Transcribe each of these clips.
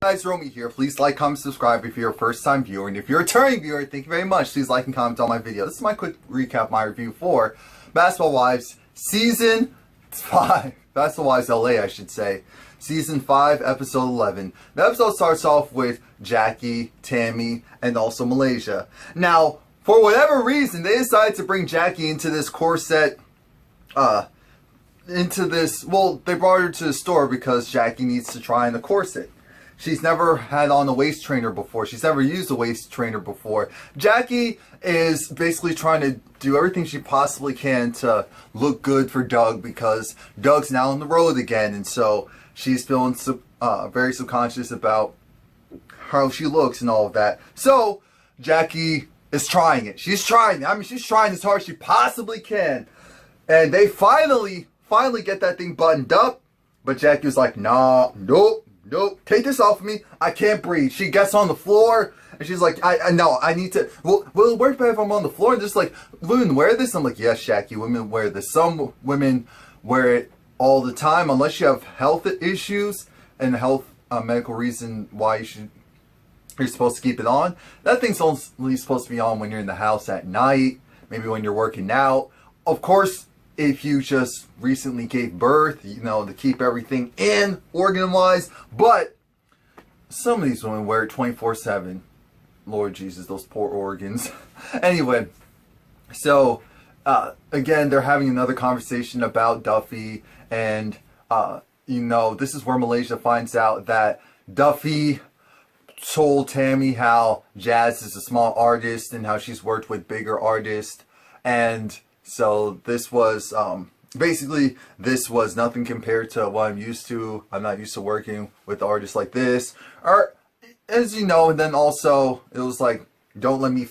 Guys, Romie here. Please like, comment, subscribe if you're a first-time viewer, and if you're a returning viewer, thank you very much. Please like and comment on my video. This is my quick recap of my review for Basketball Wives Season 5. Basketball Wives LA, I should say. Season 5, Episode 11. The episode starts off with Jackie, Tami, and also Malaysia. Now, for whatever reason, they decided to bring Jackie into this corset, well, they brought her to the store because Jackie needs to try on the corset. She's never had on a waist trainer before. She's never used a waist trainer before. Jackie is basically trying to do everything she possibly can to look good for Doug because Doug's now on the road again. And so she's feeling very subconscious about how she looks and all of that. So Jackie is trying it. She's trying it. I mean, she's trying as hard as she possibly can. And they finally get that thing buttoned up. But Jackie was like, nah, nope. Nope, take this off of me. I can't breathe. She gets on the floor and she's like, I need to. Well, it works better if I'm on the floor. And just like, women wear this? I'm like, yes, Jackie, women wear this. Some women wear it all the time unless you have health issues and medical reason why you're supposed to keep it on. That thing's only supposed to be on when you're in the house at night, maybe when you're working out. Of course, if you just recently gave birth, you know, to keep everything in organ-wise. But some of these women wear it 24/7. Lord Jesus, those poor organs. Anyway, so again, they're having another conversation about Duffy. And, you know, this is where Malaysia finds out that Duffy told Tami how Jazz is a small artist and how she's worked with bigger artists. And so this was, basically, this was nothing compared to what I'm used to. I'm not used to working with artists like this. Or, as you know, and then also, it was like, don't let me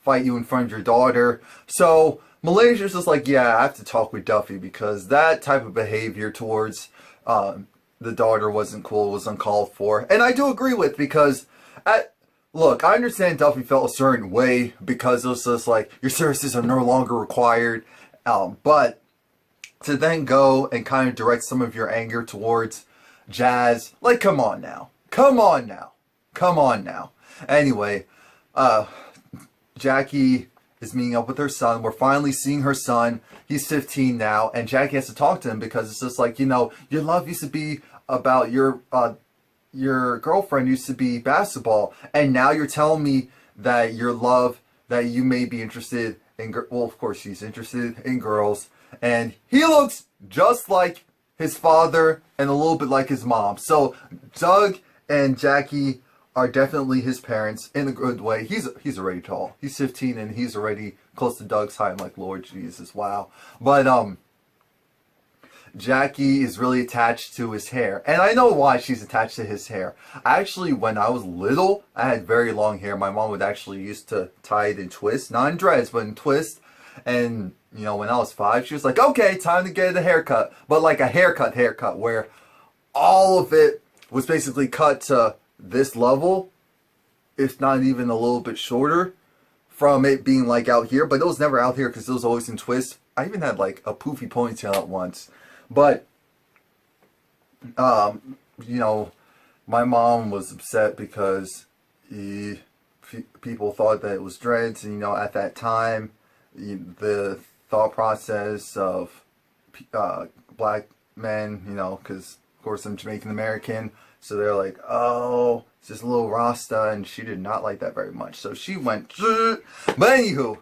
fight you in front of your daughter. So, Malaysia's just like, yeah, I have to talk with Duffy because that type of behavior towards the daughter wasn't cool, was uncalled for. And I do agree with, because look, I understand Duffy felt a certain way because it was just like, your services are no longer required. But to then go and kind of direct some of your anger towards Jazz, like, come on now. Come on now. Come on now. Anyway, Jackie is meeting up with her son. We're finally seeing her son. He's 15 now, and Jackie has to talk to him because it's just like, you know, your love used to be about your girlfriend used to be basketball, and now you're telling me that your love, that you may be interested in, well, of course she's interested in girls, and he looks just like his father and a little bit like his mom. So Doug and Jackie are definitely his parents in a good way. He's already tall. He's 15 and he's already close to Doug's height. I'm like, Lord Jesus, wow. But Jackie is really attached to his hair. And I know why she's attached to his hair. Actually, when I was little, I had very long hair. My mom would actually used to tie it in twists. Not in dreads, but in twists. And, you know, when I was 5, she was like, okay, time to get a haircut. But like a haircut where all of it was basically cut to this level, if not even a little bit shorter from it being like out here. But it was never out here because it was always in twists. I even had like a poofy ponytail at once. But, you know, my mom was upset because people thought that it was dreads. And, you know, at that time, the thought process of black men, you know, because, of course, I'm Jamaican American. So they're like, oh, it's just a little Rasta. And she did not like that very much. So she went, but anywho,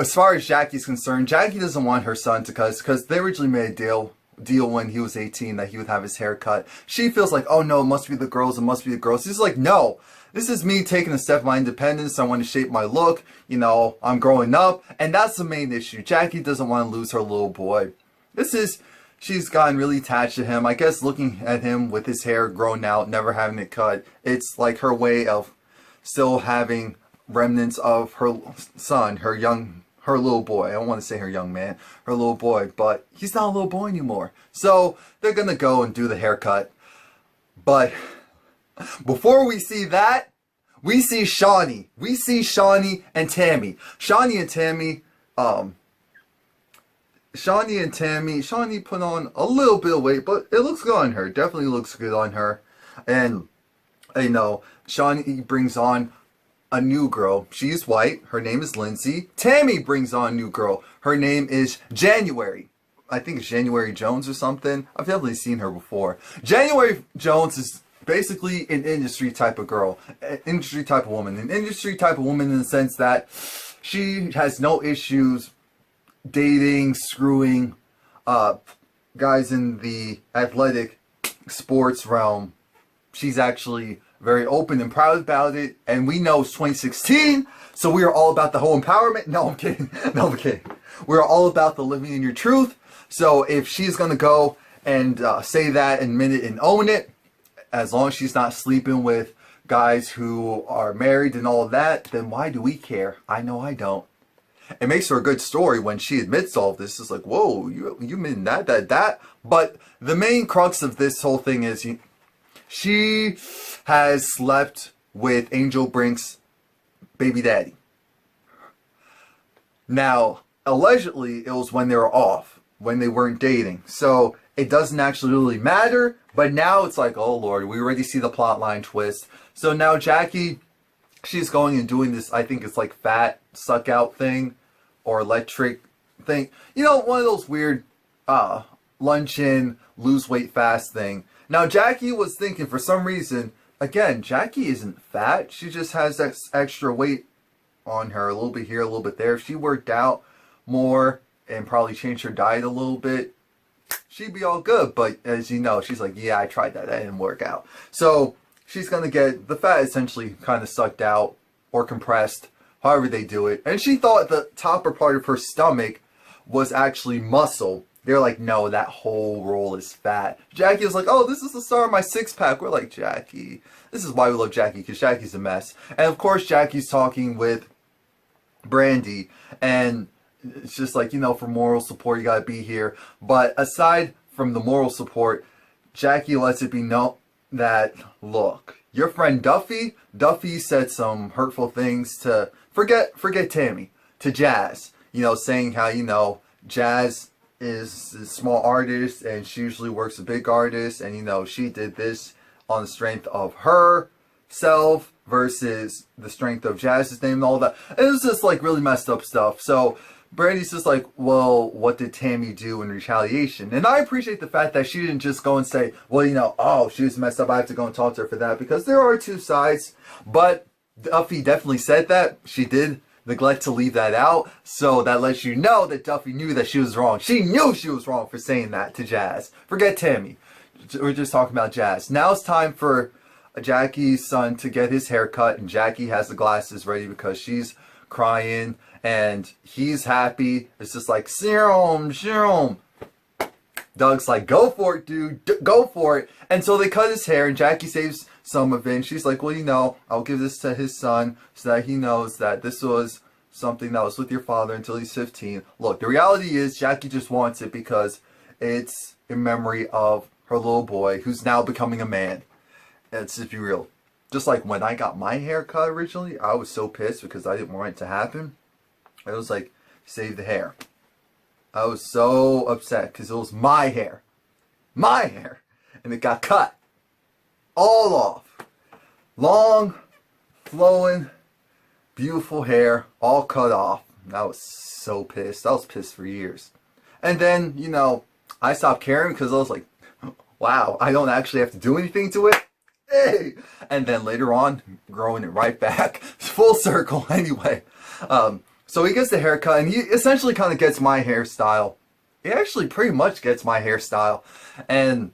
as far as Jackie's concerned, Jackie doesn't want her son to cut, because they originally made a deal when he was 18 that he would have his hair cut. She feels like, oh no, it must be the girls, it must be the girls. He's like, no, this is me taking a step of my independence. I want to shape my look. You know, I'm growing up, and that's the main issue. Jackie doesn't want to lose her little boy. She's gotten really attached to him. I guess looking at him with his hair grown out, never having it cut, it's like her way of still having remnants of her son, her little boy. I don't want to say her young man, her little boy, but he's not a little boy anymore. So they're gonna go and do the haircut. But before we see that, we see Shawnee. We see Shawnee and Tami. Shawnee and Tami, Shawnee put on a little bit of weight, but it looks good on her. Definitely looks good on her. And, you know, Shawnee brings on a new girl. She's white. Her name is Lindsay. Tami brings on a new girl. Her name is January. I think it's January Jones or something. I've definitely seen her before. January Jones is basically an industry type of girl. An industry type of woman. An industry type of woman in the sense that she has no issues dating, screwing guys in the athletic sports realm. She's actually very open and proud about it, and we know it's 2016, so we are all about the whole empowerment. No, I'm kidding. No, I'm kidding. We're all about the living in your truth. So if she's gonna go and say that, admit it, and own it, as long as she's not sleeping with guys who are married and all of that, then why do we care? I know I don't. It makes her a good story when she admits all of this. It's like, whoa, you mean that. But the main crux of this whole thing is she has slept with Angel Brinks' baby daddy. Now, allegedly, it was when they were off, when they weren't dating. So it doesn't actually really matter. But now it's like, oh Lord, we already see the plot line twist. So now Jackie, she's going and doing this, I think it's like fat suck out thing or electric thing. You know, one of those weird luncheon, lose weight fast thing. Now Jackie was thinking for some reason, again, Jackie isn't fat. She just has that extra weight on her, a little bit here, a little bit there. If she worked out more and probably changed her diet a little bit, she'd be all good. But as you know, she's like, yeah, I tried that. That didn't work out. So she's going to get the fat essentially kind of sucked out or compressed, however they do it. And she thought the topper part of her stomach was actually muscle. They're like, no, that whole roll is fat. Jackie was like, oh, this is the star of my six-pack. We're like, Jackie. This is why we love Jackie, because Jackie's a mess. And of course, Jackie's talking with Brandy. And it's just like, you know, for moral support, you got to be here. But aside from the moral support, Jackie lets it be known that, look, your friend Duffy said some hurtful things to, forget Tami, to Jazz. You know, saying how, you know, Jazz is a small artist and she usually works with big artists, and you know she did this on the strength of herself versus the strength of Jazz's name and all that. It was just like really messed up stuff. So Brandy's just like, well, what did Tami do in retaliation? And I appreciate the fact that she didn't just go and say, well, you know, oh, she was messed up, I have to go and talk to her for that, because there are two sides. But Duffy definitely said that. She did neglect to leave that out, so that lets you know that Duffy knew that she was wrong. She knew she was wrong for saying that to Jazz. Forget Tami. We're just talking about Jazz. Now it's time for Jackie's son to get his hair cut, and Jackie has the glasses ready because she's crying, and he's happy. It's just like, serum. Doug's like, go for it, dude. Go for it. And so they cut his hair, and Jackie saves some of it. And she's like, well, you know, I'll give this to his son so that he knows that this was something that was with your father until he's 15. Look, the reality is Jackie just wants it because it's in memory of her little boy who's now becoming a man. Let's just be real. Just like when I got my hair cut originally, I was so pissed because I didn't want it to happen. It was like, save the hair. I was so upset because it was my hair. My hair. And it got cut. All off. Long, flowing, beautiful hair, all cut off. I was so pissed. I was pissed for years. And then, you know, I stopped caring because I was like, wow, I don't actually have to do anything to it. Hey! And then later on, growing it right back. Full circle anyway. So he gets the haircut, and he essentially kind of gets my hairstyle. He actually pretty much gets my hairstyle. And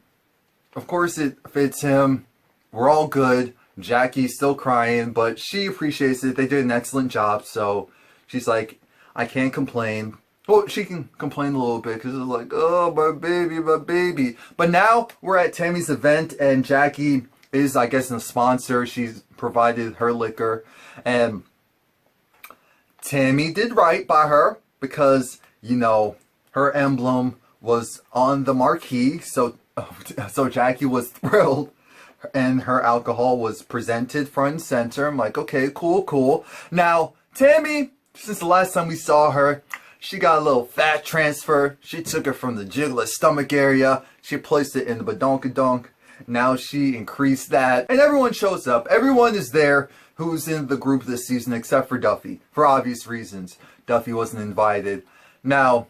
of course it fits him. We're all good. Jackie's still crying, but she appreciates it. They did an excellent job, so she's like, I can't complain. Well, she can complain a little bit because it's like, oh, my baby. But now we're at Tami's event, and Jackie is, I guess, a sponsor. She's provided her liquor, and Tami did right by her because, you know, her emblem was on the marquee, so Jackie was thrilled. And her alcohol was presented front and center. I'm like, okay, cool. Now, Tami, since the last time we saw her, she got a little fat transfer. She took it from the jiggler stomach area. She placed it in the badonkadonk. Now she increased that. And everyone shows up. Everyone is there who's in the group this season except for Duffy. For obvious reasons. Duffy wasn't invited. Now,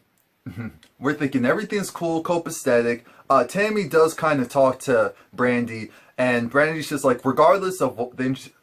we're thinking everything's cool, copacetic. Tami does kind of talk to Brandy. And Brandy's just like, regardless of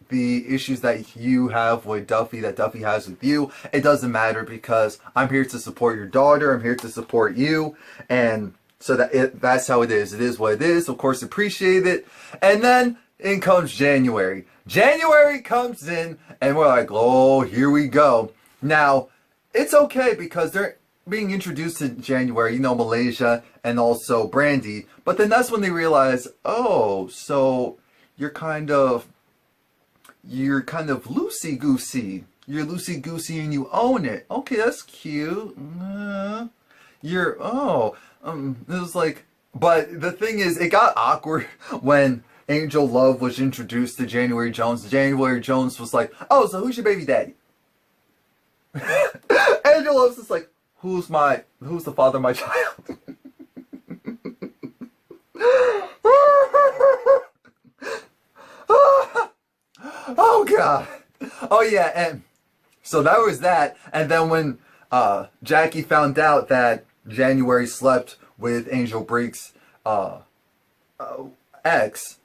the issues that you have with Duffy, that Duffy has with you, it doesn't matter because I'm here to support your daughter. I'm here to support you. And so that's how it is. It is what it is. Of course, appreciate it. And then in comes January. January comes in and we're like, oh, here we go. Now, it's okay because they're being introduced to January, you know, Malaysia and also Brandy. But then that's when they realize, oh, so you're kind of loosey-goosey. You're loosey-goosey and you own it. Okay, that's cute. It was like, but the thing is, it got awkward when Angel Love was introduced to January Jones. January Jones was like, oh, so who's your baby daddy? Angel Love's just like, who's the father of my child? Oh God. Oh yeah, and so that was that. And then when Jackie found out that January slept with Angel Brinks' ex,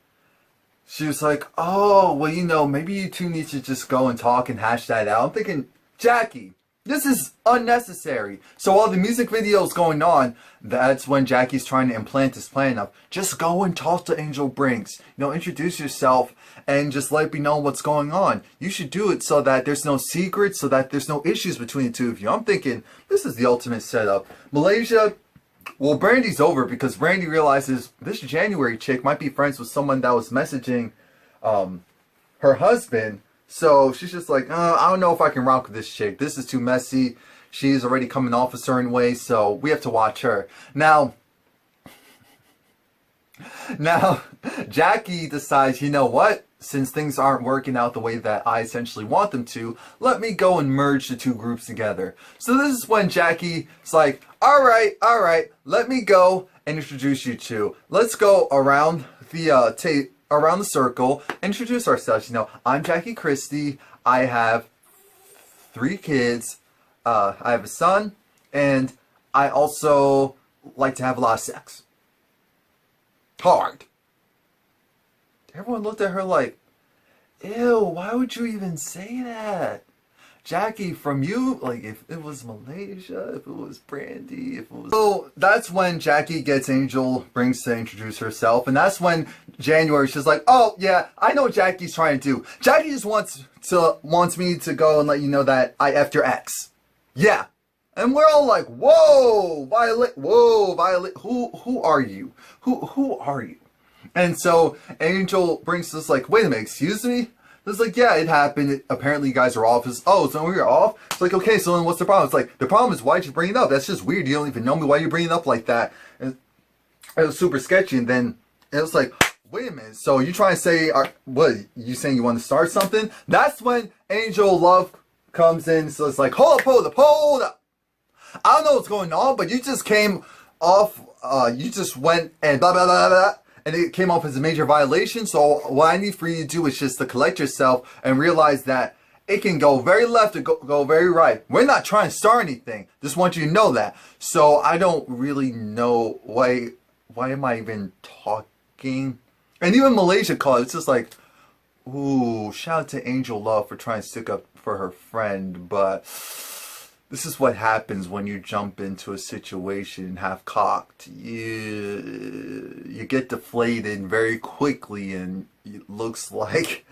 she was like, oh, well, you know, maybe you two need to just go and talk and hash that out. I'm thinking, Jackie, this is unnecessary. So while the music video is going on, that's when Jackie's trying to implant this plan of just go and talk to Angel Brinks. You know, introduce yourself and just let me know what's going on. You should do it so that there's no secrets, so that there's no issues between the two of you. I'm thinking, this is the ultimate setup. Malaysia, well, Brandy's over because Brandy realizes this January chick might be friends with someone that was messaging her husband. So she's just like, I don't know if I can rock with this chick. This is too messy. She's already coming off a certain way, so we have to watch her. Now, Jackie decides, you know what? Since things aren't working out the way that I essentially want them to, let me go and merge the two groups together. So this is when Jackie's like, all right, let me go and introduce you two. Let's go around the around the circle, introduce ourselves. You know, I'm Jackie Christie. I have 3 kids. I have a son, and I also like to have a lot of sex. Hard. Everyone looked at her like, ew, why would you even say that? Jackie, from you, like, if it was Malaysia, if it was Brandy, if it was... So, that's when Jackie gets Angel Brinks to introduce herself, and that's when January, she's like, oh, yeah, I know what Jackie's trying to do. Jackie just wants me to go and let you know that I effed your ex. Yeah. And we're all like, whoa, Violet, who are you? Who are you? And so, Angel Brinks is like, wait a minute, excuse me? It's like, yeah, it happened. Apparently, you guys are off. It's, oh, so we're off? It's like, okay, so then what's the problem? It's like, the problem is, why'd you bring it up? That's just weird. You don't even know me. Why you bring it up like that? And it was super sketchy. And then it was like, wait a minute. So you trying to say, what, you saying you want to start something? That's when Angel Love comes in. So it's like, hold up. I don't know what's going on, but you just came off, you just went and blah, blah, blah, blah. And it came off as a major violation. So what I need for you to do is just to collect yourself and realize that it can go very left or go very right. We're not trying to start anything. Just want you to know that. So I don't really know why am I even talking? And even Malaysia called. It's just like, ooh, shout out to Angel Love for trying to stick up for her friend. But this is what happens when you jump into a situation half-cocked. You get deflated very quickly, and it looks like,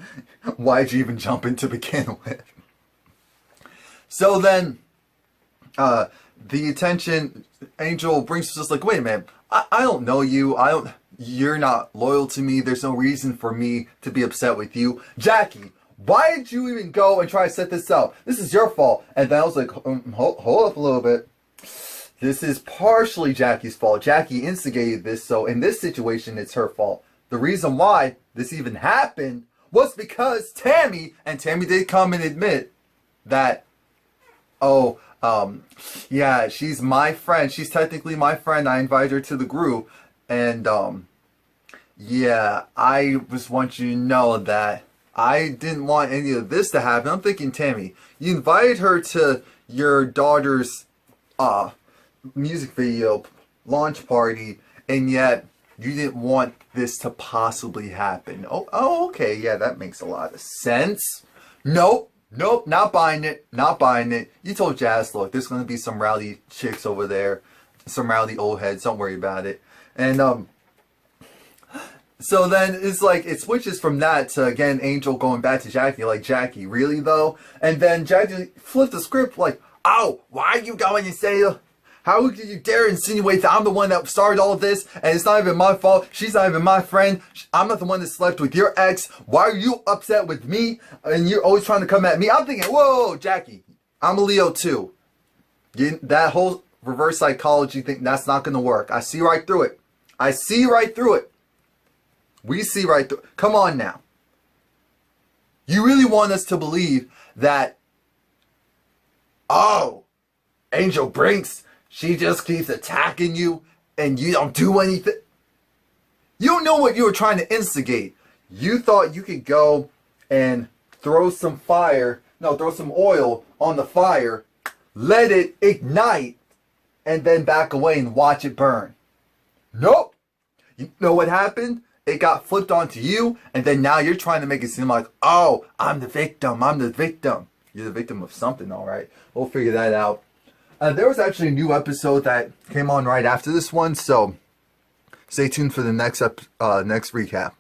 why'd you even jump in to begin with? So then, the attention, Angel Brinks just like, wait a minute, I don't know you, you're not loyal to me, there's no reason for me to be upset with you. Jackie, why did you even go and try to set this up? This is your fault. And then I was like, hold up a little bit. This is partially Jackie's fault. Jackie instigated this, so in this situation, it's her fault. The reason why this even happened was because Tami, and Tami did come and admit that, oh, yeah, she's my friend. She's technically my friend. I invited her to the group. And, Yeah, I just want you to know that I didn't want any of this to happen. I'm thinking, Tammy, you invited her to your daughter's uh music video launch party, and yet you didn't want this to possibly happen. Oh, okay, yeah, that makes a lot of sense. Nope, nope, not buying it, not buying it. You told Jazz, look, there's gonna be some rowdy chicks over there, some rowdy old heads. Don't worry about it. And so then it's like it switches from that to again Angel going back to Jackie, like, Jackie, really though? And then Jackie flipped the script like, oh, why are you going to say, how could you dare insinuate that I'm the one that started all of this and it's not even my fault, she's not even my friend, I'm not the one that slept with your ex, why are you upset with me and you're always trying to come at me? I'm thinking, whoa, Jackie, I'm a Leo too. That whole reverse psychology thing, that's not going to work. I see right through it. I see right through it. We see right through. Come on now. You really want us to believe that, oh, Angel Brinks, she just keeps attacking you and you don't do anything? You don't know what you were trying to instigate. You thought you could go and throw some oil on the fire, let it ignite, and then back away and watch it burn. Nope. You know what happened? It got flipped onto you, and then now you're trying to make it seem like, oh, I'm the victim, I'm the victim. You're the victim of something, all right? We'll figure that out. There was actually a new episode that came on right after this one, so stay tuned for the next recap.